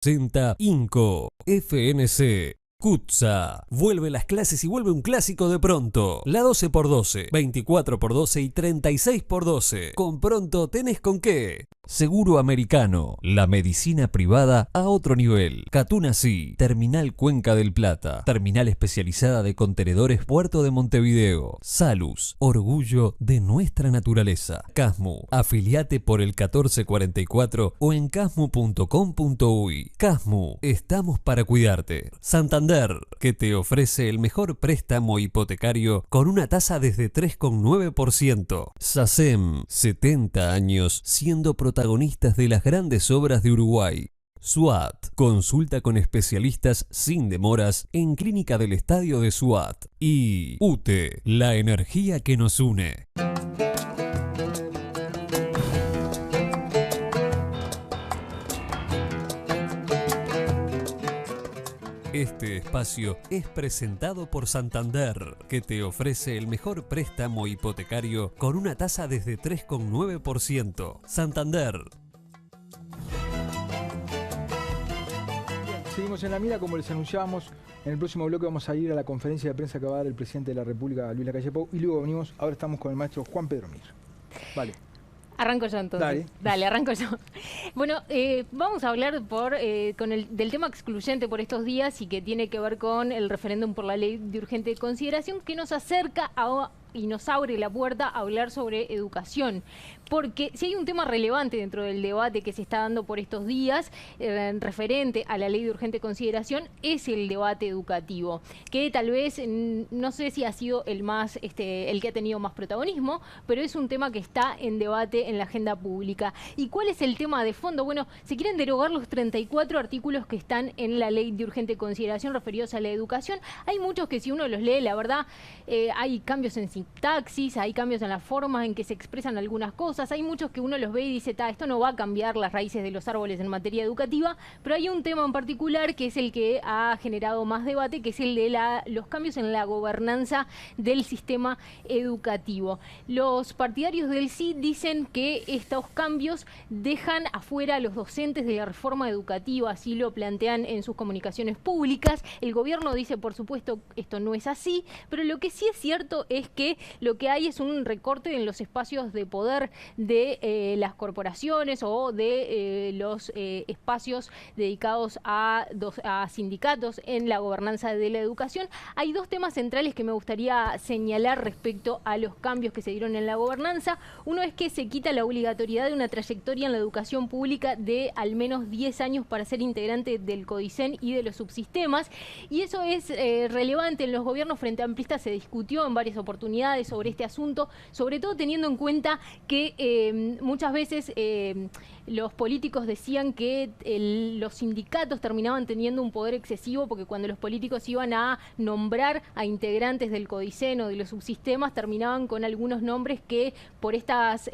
Presenta Inco, FNC, Kutza. Vuelve las clases y vuelve un clásico de Pronto. La 12x12, 24x12 y 36x12. Con Pronto tenés con qué. Seguro Americano, la medicina privada a otro nivel. Catunasí, Terminal Cuenca del Plata, terminal especializada de contenedores Puerto de Montevideo. Salus, orgullo de nuestra naturaleza. Casmu, afiliate por el 1444 o en casmu.com.uy. Casmu, estamos para cuidarte. Santander, que te ofrece el mejor préstamo hipotecario con una tasa desde 3,9%. SACEM, 70 años siendo protagonistas de las grandes obras de Uruguay. SWAT, consulta con especialistas sin demoras en Clínica del Estadio de SWAT. Y UTE, la energía que nos une. Este espacio es presentado por Santander, que te ofrece el mejor préstamo hipotecario con una tasa desde 3,9%. Santander. Bien, seguimos en la mira, como les anunciábamos. En el próximo bloque vamos a ir a la conferencia de prensa que va a dar el presidente de la República, Luis Lacalle Pou, y luego venimos, ahora estamos con el maestro Juan Pedro Mir. Vale. Arranco yo entonces. Dale, arranco yo. Bueno, vamos a hablar del tema excluyente por estos días y que tiene que ver con el referéndum por la ley de urgente consideración que nos acerca y nos abre la puerta a hablar sobre educación. Porque si hay un tema relevante dentro del debate que se está dando por estos días, referente a la ley de urgente consideración, es el debate educativo, que tal vez, no sé si ha sido el que ha tenido más protagonismo, pero es un tema que está en debate en la agenda pública. ¿Y cuál es el tema de fondo? Bueno, se quieren derogar los 34 artículos que están en la ley de urgente consideración referidos a la educación. Hay muchos que si uno los lee, la verdad, hay cambios en sintaxis, hay cambios en la forma en que se expresan algunas cosas. Hay muchos que uno los ve y dice, esto no va a cambiar las raíces de los árboles en materia educativa, pero hay un tema en particular que es el que ha generado más debate, que es el de los cambios en la gobernanza del sistema educativo. Los partidarios del sí dicen que estos cambios dejan afuera a los docentes de la reforma educativa, así lo plantean en sus comunicaciones públicas. El gobierno dice, por supuesto, esto no es así, pero lo que sí es cierto es que lo que hay es un recorte en los espacios de poder de las corporaciones o de los espacios dedicados a sindicatos en la gobernanza de la educación. Hay dos temas centrales que me gustaría señalar respecto a los cambios que se dieron en la gobernanza. Uno es que se quita la obligatoriedad de una trayectoria en la educación pública de al menos 10 años para ser integrante del CODICEN y de los subsistemas, y eso es relevante. En los gobiernos frente amplistas se discutió en varias oportunidades sobre este asunto, sobre todo teniendo en cuenta que muchas veces los políticos decían que los sindicatos terminaban teniendo un poder excesivo, porque cuando los políticos iban a nombrar a integrantes del CODICEN o de los subsistemas, terminaban con algunos nombres que por estas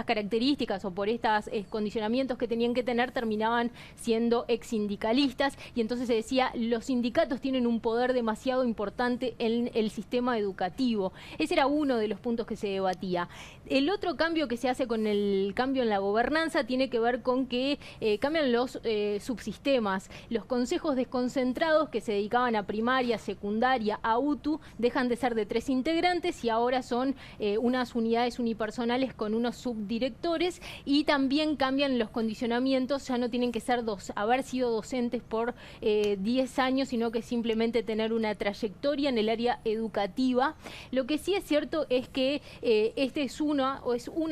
características o por estos condicionamientos que tenían que tener, terminaban siendo ex sindicalistas, y entonces se decía, los sindicatos tienen un poder demasiado importante en el sistema educativo. Ese era uno de los puntos que se debatía. El otro cambio que se hace con el cambio en la gobernanza tiene que ver con que cambian los subsistemas. Los consejos desconcentrados que se dedicaban a primaria, secundaria, a UTU, dejan de ser de 3 integrantes y ahora son unas unidades unipersonales con unos subdirectores, y también cambian los condicionamientos. Ya no tienen que ser haber sido docentes por 10 años, sino que simplemente tener una trayectoria en el área educativa. Lo que sí es cierto es que este es una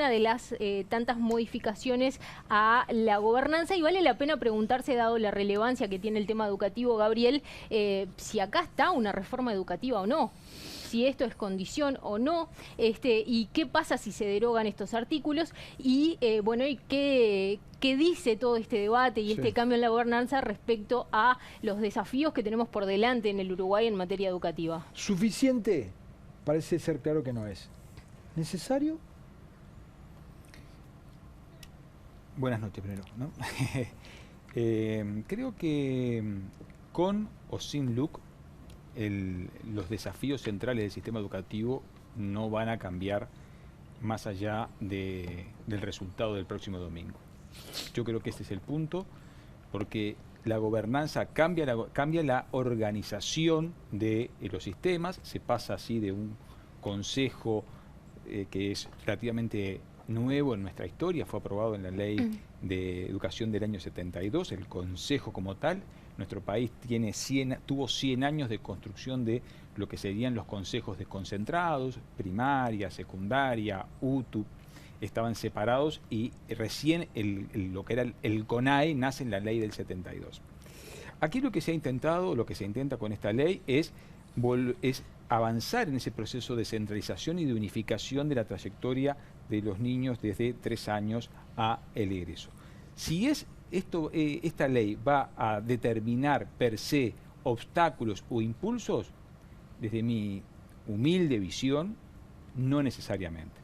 de las tantas modificaciones a la gobernanza, y vale la pena preguntarse, dado la relevancia que tiene el tema educativo, Gabriel, si acá está una reforma educativa o no, si esto es condición o no, y qué pasa si se derogan estos artículos, y bueno, y qué dice todo este debate y este cambio en la gobernanza respecto a los desafíos que tenemos por delante en el Uruguay en materia educativa. ¿Suficiente? Parece ser claro que no es. ¿Necesario? Buenas noches primero, ¿no? Creo que con o sin LUC los desafíos centrales del sistema educativo no van a cambiar más allá del resultado del próximo domingo. Yo creo que este es el punto, porque la gobernanza, cambia la organización de los sistemas, se pasa así de un consejo que es relativamente nuevo en nuestra historia, fue aprobado en la Ley de Educación del año 72, el consejo como tal. Nuestro país tuvo 100 años de construcción de lo que serían los consejos desconcentrados, primaria, secundaria, UTU, estaban separados y recién lo que era el CONAE nace en la ley del 72. Aquí lo que se ha intentado, lo que se intenta con esta ley es avanzar en ese proceso de centralización y de unificación de la trayectoria de los niños desde 3 años a el egreso. Si esta ley va a determinar per se obstáculos o impulsos, desde mi humilde visión, no necesariamente.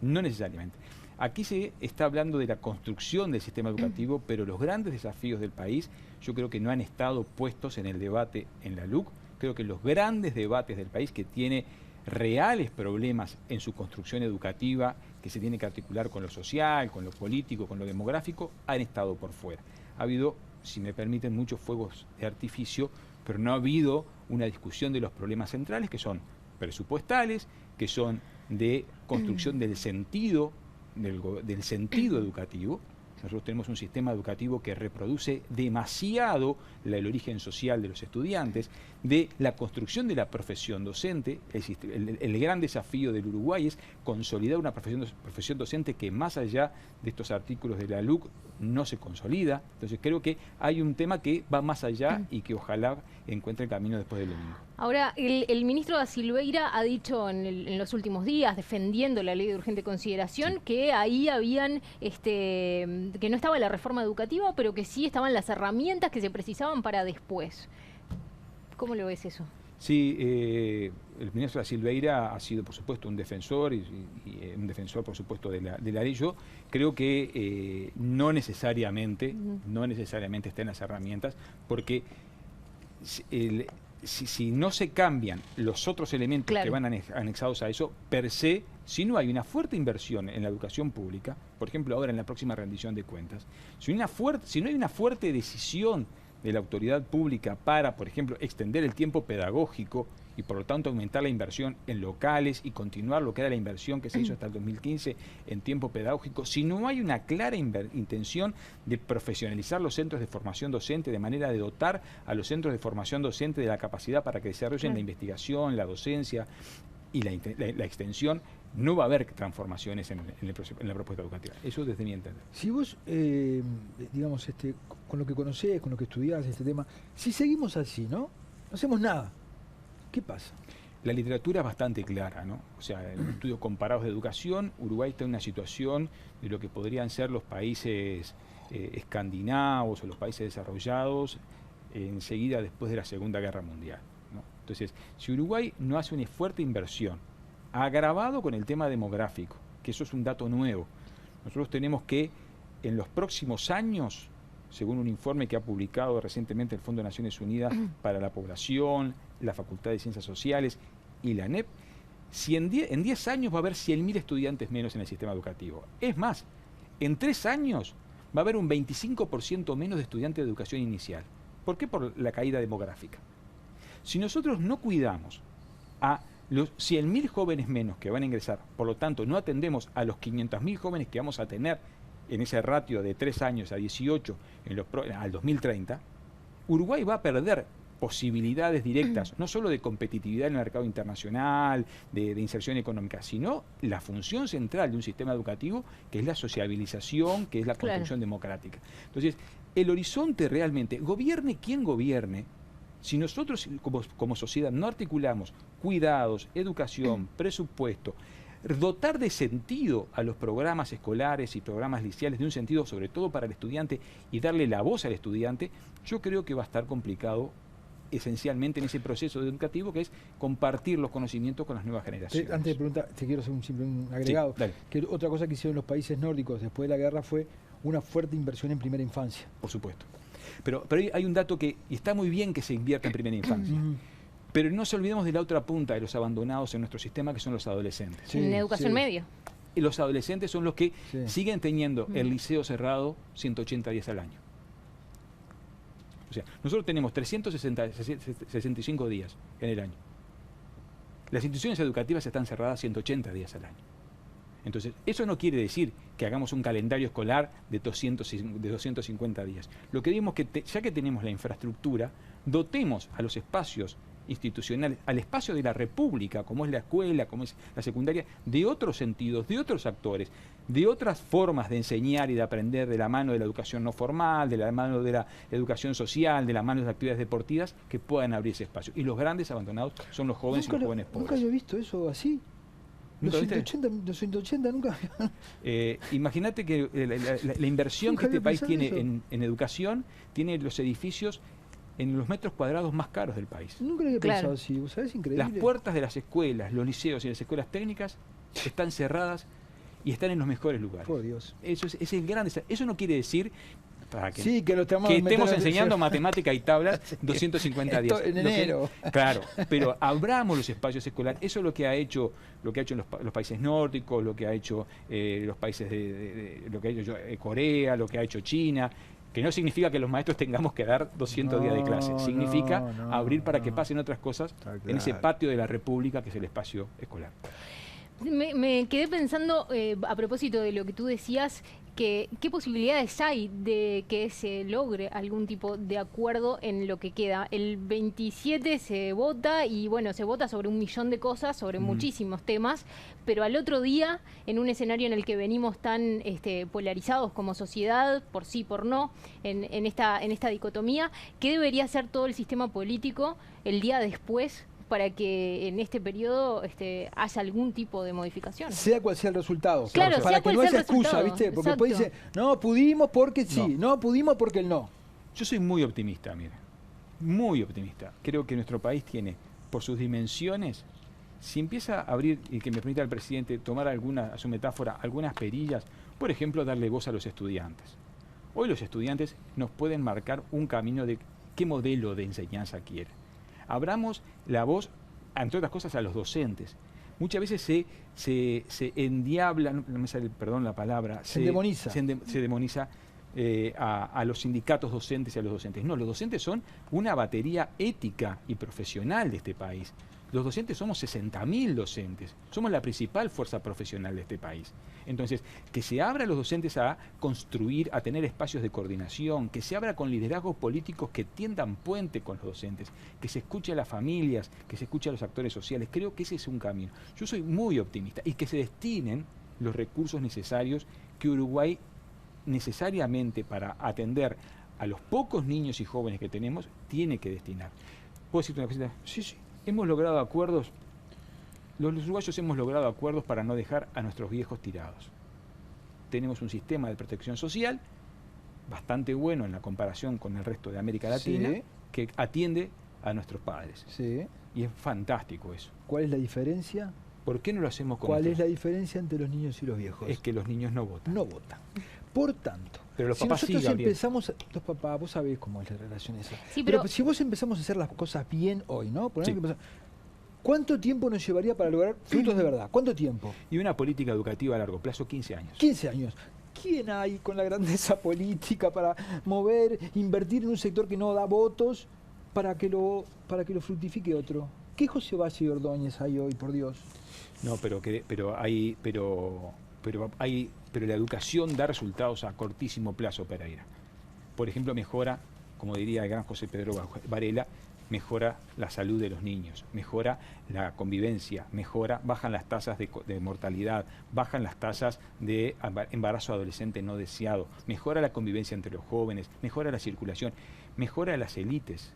No necesariamente. Aquí se está hablando de la construcción del sistema educativo, pero los grandes desafíos del país yo creo que no han estado puestos en el debate en la LUC. Creo que los grandes debates del país, que tiene reales problemas en su construcción educativa, que se tiene que articular con lo social, con lo político, con lo demográfico, han estado por fuera. Ha habido, si me permiten, muchos fuegos de artificio, pero no ha habido una discusión de los problemas centrales, que son presupuestales, que son de construcción del sentido educativo. Nosotros tenemos un sistema educativo que reproduce demasiado el origen social de los estudiantes, de la construcción de la profesión docente. El gran desafío del Uruguay es consolidar una profesión docente que, más allá de estos artículos de la LUC, no se consolida. Entonces creo que hay un tema que va más allá y que ojalá encuentre el camino después del domingo. Ahora, el ministro da Silveira ha dicho en los últimos días, defendiendo la ley de urgente consideración, sí, que ahí habían, que no estaba la reforma educativa, pero que sí estaban las herramientas que se precisaban para después. ¿Cómo lo ves eso? Sí, el ministro da Silveira ha sido, por supuesto, un defensor y un defensor, por supuesto, de la ley. Yo creo que no necesariamente están las herramientas, porque si no se cambian los otros elementos, claro, que van anexados a eso, per se, si no hay una fuerte inversión en la educación pública, por ejemplo, ahora en la próxima rendición de cuentas, si no hay una fuerte decisión de la autoridad pública para, por ejemplo, extender el tiempo pedagógico y por lo tanto aumentar la inversión en locales y continuar lo que era la inversión que se hizo hasta el 2015 en tiempo pedagógico, si no hay una clara intención de profesionalizar los centros de formación docente, de manera de dotar a los centros de formación docente de la capacidad para que desarrollen la investigación, la docencia y la extensión, no va a haber transformaciones en la propuesta educativa. Eso desde mi entender. Si vos, digamos, con lo que conocés, con lo que estudiás este tema, si seguimos así, ¿no? No hacemos nada. ¿Qué pasa? La literatura es bastante clara, ¿no? O sea, en estudios comparados de educación, Uruguay está en una situación de lo que podrían ser los países escandinavos o los países desarrollados enseguida después de la Segunda Guerra Mundial, ¿no? Entonces, si Uruguay no hace una fuerte inversión, agravado con el tema demográfico, que eso es un dato nuevo, nosotros tenemos que en los próximos años, según un informe que ha publicado recientemente el Fondo de Naciones Unidas para la Población, la Facultad de Ciencias Sociales y la ANEP, si en 10 años va a haber 100.000 estudiantes menos en el sistema educativo. Es más, en 3 años va a haber un 25% menos de estudiantes de educación inicial. ¿Por qué? Por la caída demográfica. Si nosotros no cuidamos a los 100.000 jóvenes menos que van a ingresar, por lo tanto no atendemos a los 500.000 jóvenes que vamos a tener en ese ratio de 3 años a 18 al 2030, Uruguay va a perder posibilidades directas, no solo de competitividad en el mercado internacional, de inserción económica, sino la función central de un sistema educativo, que es la sociabilización, que es la construcción democrática. Entonces, el horizonte realmente, gobierne quien gobierne, si nosotros como sociedad no articulamos cuidados, educación, presupuesto, dotar de sentido a los programas escolares y programas liceales, de un sentido sobre todo para el estudiante, y darle la voz al estudiante, yo creo que va a estar complicado esencialmente en ese proceso educativo, que es compartir los conocimientos con las nuevas generaciones. Antes de preguntar, te quiero hacer un agregado. Sí, que otra cosa que hicieron los países nórdicos después de la guerra fue una fuerte inversión en primera infancia. Por supuesto. Pero hay un dato que, y está muy bien que se invierta en primera infancia, pero no se olvidemos de la otra punta de los abandonados en nuestro sistema, que son los adolescentes. Sí, en educación media. Y los adolescentes son los que siguen teniendo el liceo cerrado 180 días al año. O sea, nosotros tenemos 365 días en el año. Las instituciones educativas están cerradas 180 días al año. Entonces, eso no quiere decir que hagamos un calendario escolar de 250 días. Lo que digo es que ya que tenemos la infraestructura, dotemos a los espacios institucionales, al espacio de la República, como es la escuela, como es la secundaria, de otros sentidos, de otros actores, de otras formas de enseñar y de aprender, de la mano de la educación no formal, de la mano de la educación social, de la mano de las actividades deportivas, que puedan abrir ese espacio. Y los grandes abandonados son los jóvenes y los jóvenes pobres. Nunca había visto eso así. Los 180 nunca. Imagínate que la inversión que este país tiene en educación, tiene los edificios en los metros cuadrados más caros del país. Nunca lo había pensado así, ¿vos sabés? Increíble. Las puertas de las escuelas, los liceos y las escuelas técnicas están cerradas y están en los mejores lugares. Por Dios. Eso es el gran. Eso no quiere decir que estemos enseñando matemática y tablas 250 días. En enero. Claro, pero abramos los espacios escolares. Eso es lo que ha hecho los países nórdicos, lo que ha hecho los países lo que ha hecho Corea, lo que ha hecho China. Que no significa que los maestros tengamos que dar 200 días de clase. Significa abrir para que pasen otras cosas en ese patio de la República que es el espacio escolar. Me quedé pensando, a propósito de lo que tú decías, que qué posibilidades hay de que se logre algún tipo de acuerdo en lo que queda. El 27 se vota y bueno, se vota sobre 1 millón de cosas, sobre muchísimos temas, pero al otro día, en un escenario en el que venimos tan polarizados como sociedad, por sí, por no, en esta dicotomía, ¿qué debería hacer todo el sistema político el día después para que en este periodo haya algún tipo de modificación? Sea cual sea el resultado. Claro, para que no haya excusa, ¿viste? Porque después dice, no pudimos porque sí, no pudimos porque el no. Yo soy muy optimista, mira, muy optimista. Creo que nuestro país tiene, por sus dimensiones, si empieza a abrir, y que me permita el presidente tomar a su metáfora, algunas perillas, por ejemplo, darle voz a los estudiantes. Hoy los estudiantes nos pueden marcar un camino de qué modelo de enseñanza quieren. Abramos la voz, entre otras cosas, a los docentes. Muchas veces se endiabla, no me sale, perdón la palabra, se demoniza. Se demoniza a los sindicatos docentes y a los docentes. No, los docentes son una batería ética y profesional de este país. Los docentes somos 60.000 docentes, somos la principal fuerza profesional de este país. Entonces, que se abra a los docentes a construir, a tener espacios de coordinación, que se abra con liderazgos políticos que tiendan puente con los docentes, que se escuche a las familias, que se escuche a los actores sociales. Creo que ese es un camino. Yo soy muy optimista y que se destinen los recursos necesarios que Uruguay necesariamente para atender a los pocos niños y jóvenes que tenemos tiene que destinar. ¿Puedo decirte una cosita? Sí. Hemos logrado acuerdos, los uruguayos hemos logrado acuerdos para no dejar a nuestros viejos tirados. Tenemos un sistema de protección social bastante bueno en la comparación con el resto de América Latina, que atiende a nuestros padres. Sí. Y es fantástico eso. ¿Cuál es la diferencia? ¿Por qué no lo hacemos con ¿Cuál es la diferencia entre los niños y los viejos? Es que los niños no votan. No votan. Por tanto, pero los papás si nosotros sí, empezamos, los papás, vos sabés cómo es la relación esa. Sí, pero si vos empezamos a hacer las cosas bien hoy, ¿no? ¿Cuánto tiempo nos llevaría para lograr frutos de verdad? ¿Cuánto tiempo? Y una política educativa a largo plazo, 15 años. 15 años. ¿Quién hay con la grandeza política para mover, invertir en un sector que no da votos para que lo fructifique otro? ¿Qué José Valle y Ordóñez hay hoy, por Dios? No, pero la educación da resultados a cortísimo plazo, Pereira. Por ejemplo, mejora, como diría el gran José Pedro Varela, mejora la salud de los niños, mejora la convivencia, bajan las tasas de mortalidad, bajan las tasas de embarazo adolescente no deseado, mejora la convivencia entre los jóvenes, mejora la circulación, mejora las élites.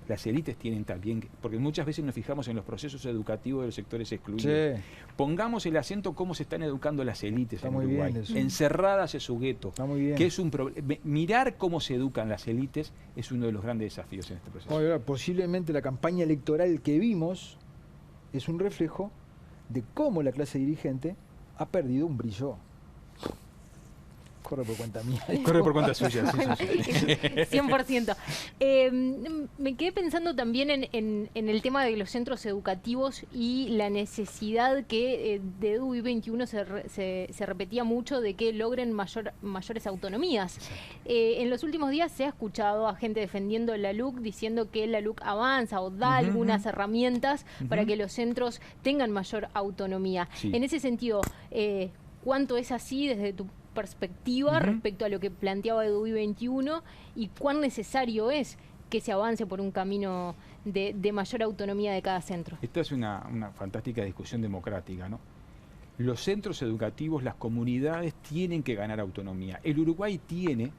Las élites tienen también, porque muchas veces nos fijamos en los procesos educativos de los sectores excluidos. Sí. Pongamos el acento cómo se están educando las élites en Uruguay, encerradas en su gueto, que es un problema. Mirar cómo se educan las élites es uno de los grandes desafíos en este proceso. Posiblemente la campaña electoral que vimos es un reflejo de cómo la clase dirigente ha perdido un brillo Corre por cuenta mía. Corre por cuenta suya, sí, sí, sí. 100%. Me quedé pensando también en el tema de los centros educativos y la necesidad que de EDUI 21 se repetía mucho de que logren mayores autonomías. En los últimos días se ha escuchado a gente defendiendo la LUC diciendo que la LUC avanza o da algunas herramientas para que los centros tengan mayor autonomía. Sí. En ese sentido, ¿cuánto es así desde tu perspectiva respecto a lo que planteaba EDUI 21 y cuán necesario es que se avance por un camino de mayor autonomía de cada centro? Esta es una fantástica discusión democrática, ¿no? Los centros educativos, las comunidades tienen que ganar autonomía. El Uruguay tiene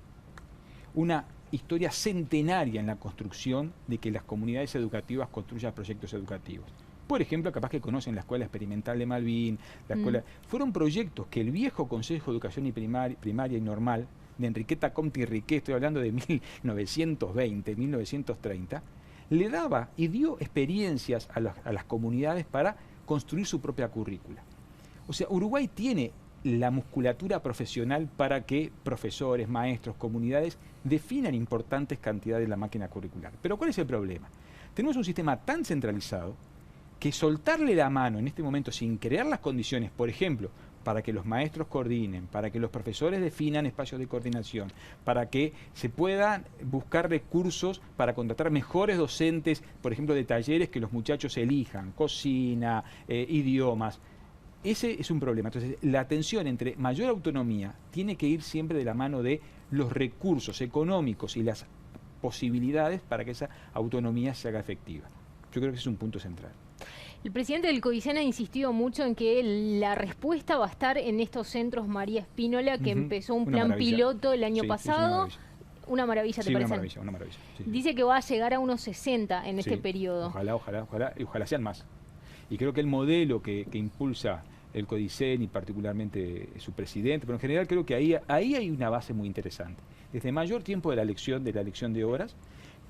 una historia centenaria en la construcción de que las comunidades educativas construyan proyectos educativos. Por ejemplo, capaz que conocen la Escuela Experimental de Malvin, la escuela... Fueron proyectos que el viejo Consejo de Educación y Primaria y Normal, de Enriqueta Comte y Riquet, estoy hablando de 1920, 1930, le daba y dio experiencias a las comunidades para construir su propia currícula. O sea, Uruguay tiene la musculatura profesional para que profesores, maestros, comunidades definan importantes cantidades de la máquina curricular. Pero ¿cuál es el problema? Tenemos un sistema tan centralizado que soltarle la mano en este momento sin crear las condiciones, por ejemplo, para que los maestros coordinen, para que los profesores definan espacios de coordinación, para que se puedan buscar recursos para contratar mejores docentes, por ejemplo, de talleres que los muchachos elijan, cocina, idiomas. Ese es un problema. Entonces, la tensión entre mayor autonomía tiene que ir siempre de la mano de los recursos económicos y las posibilidades para que esa autonomía se haga efectiva. Yo creo que ese es un punto central. El presidente del CODICEN ha insistido mucho en que la respuesta va a estar en estos centros María Espínola, que empezó un plan piloto el año pasado. Una maravilla, ¿te parece? Una maravilla. Sí. Dice que va a llegar a unos 60 en este periodo. Ojalá sean más. Y creo que el modelo que impulsa el CODICEN y particularmente su presidente, pero en general creo que ahí hay una base muy interesante. Desde mayor tiempo de la elección de horas.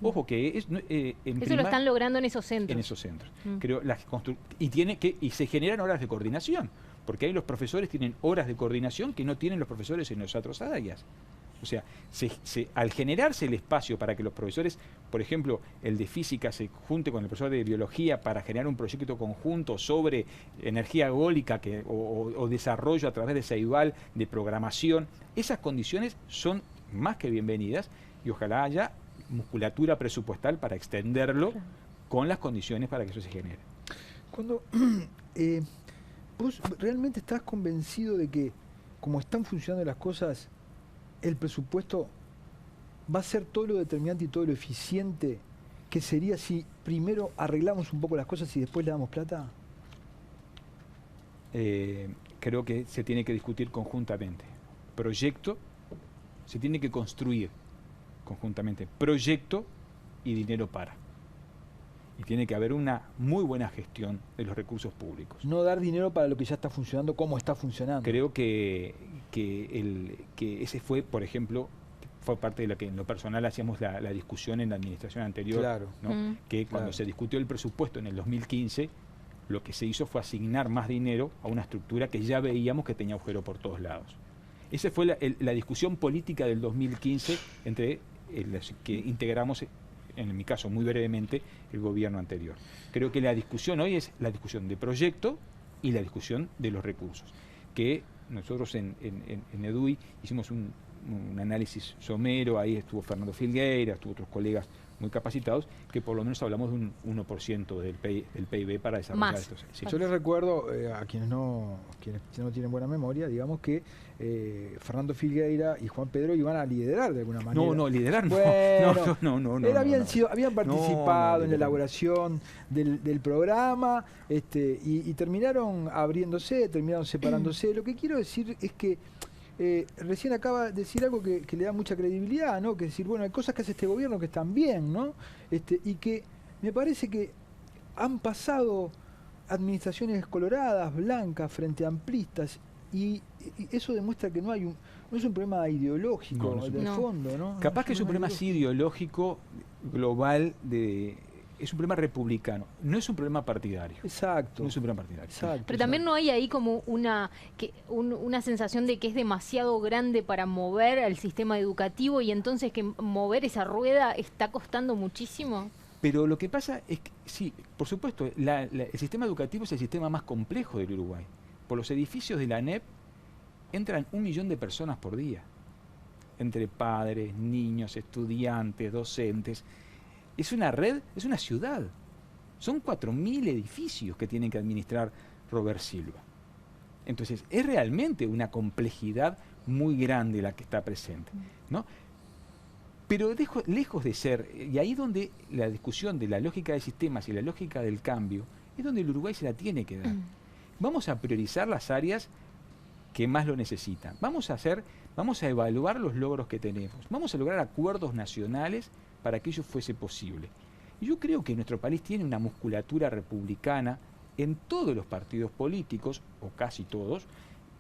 Ojo que eso lo están logrando en esos centros. En esos centros. Creo y se generan horas de coordinación, porque ahí los profesores tienen horas de coordinación que no tienen los profesores en las otras áreas. O sea, al generarse el espacio para que los profesores, por ejemplo, el de física se junte con el profesor de biología para generar un proyecto conjunto sobre energía eólica o desarrollo a través de Ceibal de programación, esas condiciones son más que bienvenidas y ojalá haya musculatura presupuestal para extenderlo con las condiciones para que eso se genere. Cuando vos realmente estás convencido de que como están funcionando las cosas, el presupuesto va a ser todo lo determinante y todo lo eficiente que sería si primero arreglamos un poco las cosas y después le damos plata? Creo que se tiene que discutir conjuntamente. Proyecto se tiene que construir conjuntamente, proyecto y dinero para. Y tiene que haber una muy buena gestión de los recursos públicos. No dar dinero para lo que ya está funcionando, como está funcionando. Creo que ese fue, por ejemplo, fue parte de lo que en lo personal hacíamos la discusión en la administración anterior, claro, ¿no? Que cuando se discutió el presupuesto en el 2015, lo que se hizo fue asignar más dinero a una estructura que ya veíamos que tenía agujero por todos lados. Esa fue la discusión política del 2015 entre los que integramos, en mi caso muy brevemente, el gobierno anterior. Creo que la discusión hoy es la discusión de proyecto y la discusión de los recursos, que nosotros en EDUI hicimos un análisis somero, ahí estuvo Fernando Filgueira, estuvo otros colegas muy capacitados, que por lo menos hablamos de un 1% del PIB para desarrollar estos. Sí. Yo les recuerdo, a quienes no tienen buena memoria, digamos que Fernando Filgueira y Juan Pedro iban a liderar de alguna manera. No, liderar no. Bueno, habían participado en la elaboración del programa y terminaron abriéndose, terminaron separándose. Lo que quiero decir es que recién acaba de decir algo que le da mucha credibilidad, ¿no? Que es decir, bueno, hay cosas que hace este gobierno que están bien, ¿no? Y que me parece que han pasado administraciones coloradas, blancas, frente a amplistas, y eso demuestra que no es un problema ideológico de fondo, ¿no? Capaz que es un problema así ideológico global es un problema republicano, no es un problema partidario. Exacto. No es un problema partidario. Exacto. Pero también no hay ahí como una sensación de que es demasiado grande para mover al sistema educativo y entonces que mover esa rueda está costando muchísimo. Pero lo que pasa es que, sí, por supuesto, el sistema educativo es el sistema más complejo del Uruguay. Por los edificios de la ANEP entran 1 millón de personas por día, entre padres, niños, estudiantes, docentes. Es una red, es una ciudad. Son 4.000 edificios que tienen que administrar Robert Silva. Entonces, es realmente una complejidad muy grande la que está presente, ¿no? Pero lejos de ser, y ahí donde la discusión de la lógica de sistemas y la lógica del cambio, es donde el Uruguay se la tiene que dar. Vamos a priorizar las áreas que más lo necesitan. Vamos a evaluar los logros que tenemos. Vamos a lograr acuerdos nacionales para que ello fuese posible. Y yo creo que nuestro país tiene una musculatura republicana en todos los partidos políticos, o casi todos,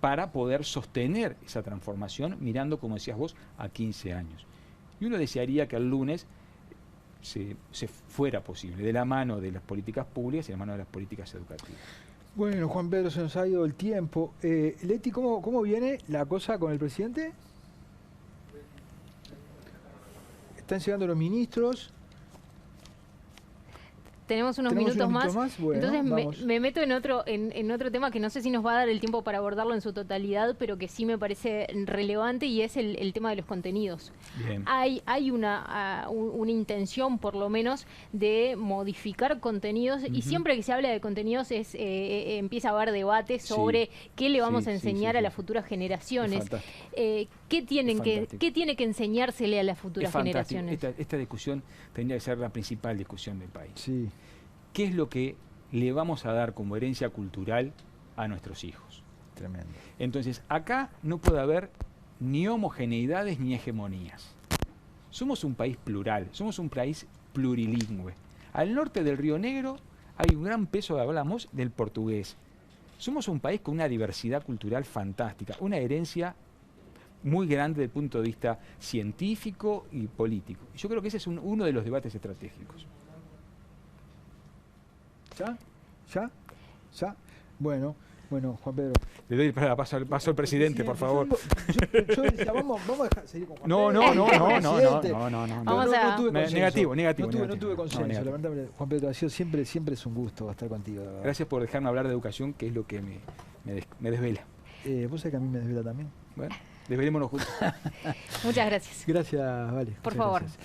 para poder sostener esa transformación mirando, como decías vos, a 15 años. Y uno desearía que el lunes se fuera posible, de la mano de las políticas públicas y de la mano de las políticas educativas. Bueno, Juan Pedro, se nos ha ido el tiempo. Leti, ¿cómo viene la cosa con el presidente? Están llegando los ministros. Tenemos unos minutos más. Bueno, entonces me meto en otro tema que no sé si nos va a dar el tiempo para abordarlo en su totalidad, pero que sí me parece relevante, y es el tema de los contenidos. Bien. Hay una intención, por lo menos, de modificar contenidos, y siempre que se habla de contenidos empieza a haber debate sobre qué le vamos a enseñar a las futuras generaciones. ¿Qué tiene que enseñársele a las futuras generaciones? Esta discusión tendría que ser la principal discusión del país. Sí. ¿Qué es lo que le vamos a dar como herencia cultural a nuestros hijos? Tremendo. Entonces, acá no puede haber ni homogeneidades ni hegemonías. Somos un país plural, somos un país plurilingüe. Al norte del Río Negro hay un gran peso, hablamos, del portugués. Somos un país con una diversidad cultural fantástica, una herencia muy grande desde el punto de vista científico y político. Yo creo que ese es uno de los debates estratégicos. ¿Ya? Bueno, Juan Pedro. Le doy para paso al presidente, por favor. Yo decía, vamos a dejar seguir con Juan Pedro. No. Vamos a... No tuve consenso. Negativo. No tuve consenso. Lamentablemente. Juan Pedro, ha sido siempre es un gusto estar contigo. La verdad. Gracias por dejarme hablar de educación, que es lo que me desvela. ¿Vos sabés que a mí me desvela también? Bueno, desvelémonos juntos. Muchas gracias. Gracias, Vale. Por favor. Gracias.